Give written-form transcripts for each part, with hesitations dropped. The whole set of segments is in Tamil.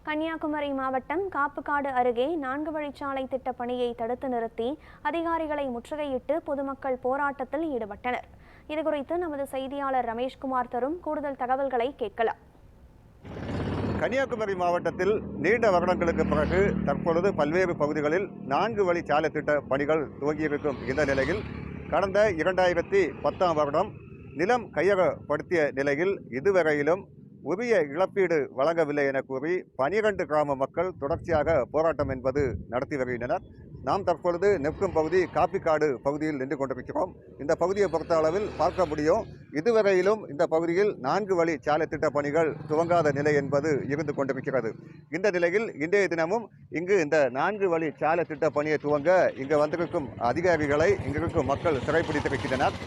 கன்னியாகுமரி மாவட்டம் காப்புக்காடு அருகே 4 வழிச்சாலை திட்ட பணியை தடுத்து நிறுத்தி அதிகாரிகளை முற்றுகையிட்டு பொதுமக்கள் போராட்டத்தில் ஈடுபட்டனர். இதுகுறித்து நமது செய்தியாளர் ரமேஷ்குமார் தரும் கூடுதல் தகவல்களை கேட்கலாம். கன்னியாகுமரி மாவட்டத்தில் நீண்ட வருடங்களுக்கு பிறகு தற்பொழுது பல்வேறு பகுதிகளில் 4 வழிச்சாலை திட்ட பணிகள் துவங்கியிருக்கும் இந்த நிலையில் கடந்த 2010ஆம் வருடம் நிலம் கையகப்படுத்திய நிலையில் இதுவரையிலும் உரிய இழப்பீடு வழங்கவில்லை என கூறி 12 கிராம மக்கள் தொடர்ச்சியாக போராட்டம் என்பது நடத்தி வருகின்றனர். நாம் தற்பொழுது நிற்கும் பகுதி காப்பிக்காடு பகுதியில் நின்று கொண்டிருக்கிறோம். இந்த பகுதியை பொறுத்த அளவில் பார்க்க முடியும், இதுவரையிலும் இந்த பகுதியில் 4 வழி சாலை திட்ட பணிகள் துவங்காத நிலை என்பது இருந்து கொண்டிருக்கிறது. இந்த நிலையில் இன்றைய தினமும் இங்கு இந்த 4 வழி சாலை திட்ட பணியை துவங்க இங்கு வந்திருக்கும் அதிகாரிகளை இங்கிருக்கும் மக்கள் சிறைப்பிடித்திருக்கின்றனர்.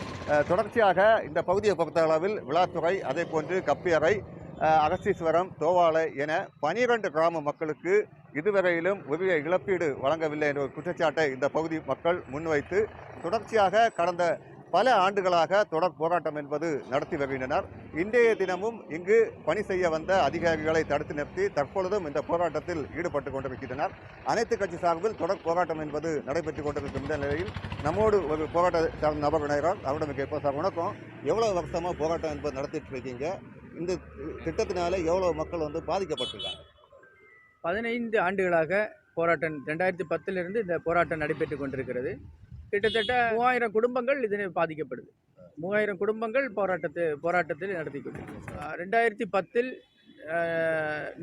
தொடர்ச்சியாக இந்த பகுதியை பொறுத்த அளவில் விழாத்துறை, அதே போன்று கப்பியறை, அகஸ்தீஸ்வரம், தோவாலை என 12 கிராம மக்களுக்கு இதுவரையிலும் உரிய இழப்பீடு வழங்கவில்லை என்ற ஒரு குற்றச்சாட்டை இந்த பகுதி மக்கள் முன்வைத்து தொடர்ச்சியாக கடந்த பல ஆண்டுகளாக தொடர் போராட்டம் என்பது நடத்தி வருகின்றனர். இன்றைய தினமும் இங்கு பணி செய்ய வந்த அதிகாரிகளை தடுத்து நிறுத்தி தற்பொழுதும் இந்த போராட்டத்தில் ஈடுபட்டு கொண்டிருக்கின்றனர். அனைத்து கட்சி சார்பில் தொடர் போராட்டம் என்பது நடைபெற்றுக் கொண்டிருக்கும் இந்த நிலையில் நம்மோடு ஒரு போராட்ட சார்ந்த நபர் இணைகிறார். அவரிடம் கேட்போம். சார் வணக்கம். எவ்வளவு வருஷமாக போராட்டம் என்பது நடத்திட்டு இருக்கீங்க? இந்த திட்டத்தினால எவ்வளவு மக்கள் பாதிக்கப்பட்டிருக்காங்க? 15 ஆண்டுகளாக போராட்டம் 2010 இந்த போராட்டம் நடைபெற்று கொண்டிருக்கிறது. கிட்டத்தட்ட 3000 குடும்பங்கள் இதில் பாதிக்கப்படுது. 3000 குடும்பங்கள் போராட்டத்தில் நடத்தி கொண்டிருக்கிறது. 2010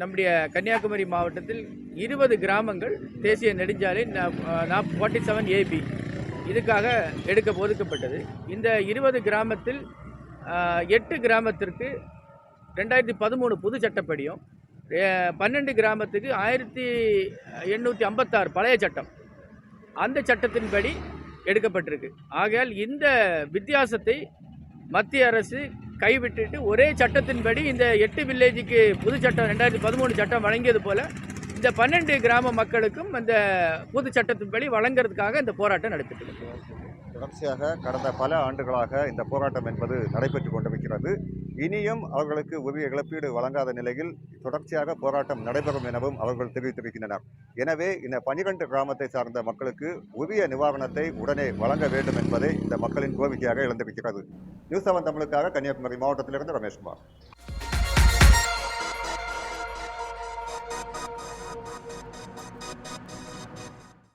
நம்முடைய கன்னியாகுமரி மாவட்டத்தில் 20 கிராமங்கள் தேசிய நெடுஞ்சாலை 47 AB இதுக்காக ஒதுக்கப்பட்டது. இந்த 20 கிராமத்தில் 8 கிராமத்திற்கு 2013 புது சட்டப்படியும், 12 கிராமத்துக்கு 1856 பழைய சட்டம், அந்த சட்டத்தின்படி எடுக்கப்பட்டிருக்கு. ஆகையால் இந்த வித்தியாசத்தை மத்திய அரசு கைவிட்டுட்டு ஒரே சட்டத்தின்படி இந்த 8 வில்லேஜுக்கு புது சட்டம் 2013 சட்டம் வழங்கியது போல இந்த 12 கிராம மக்களுக்கும் அந்த புது சட்டத்தின்படி வழங்குறதுக்காக இந்த போராட்டம் நடைபெற்றது. தொடர்ச்சியாக கடந்த பல ஆண்டுகளாக இந்த போராட்டம் என்பது நடைபெற்றுக் கொண்டிருக்கிறது. இனியும் அவர்களுக்கு உரிய இழப்பீடு வழங்காத நிலையில் தொடர்ச்சியாக போராட்டம் நடைபெறும் எனவும் அவர்கள் தெரிவித்திருக்கின்றனர். எனவே இந்த 12 கிராமத்தை சார்ந்த மக்களுக்கு உரிய நிவாரணத்தை உடனே வழங்க வேண்டும் என்பதே இந்த மக்களின் கோரிக்கையாக எழுந்திருக்கிறது. நியூஸ் 7 தமிழுக்காக கன்னியாகுமரி மாவட்டத்திலிருந்து ரமேஷ்குமார்.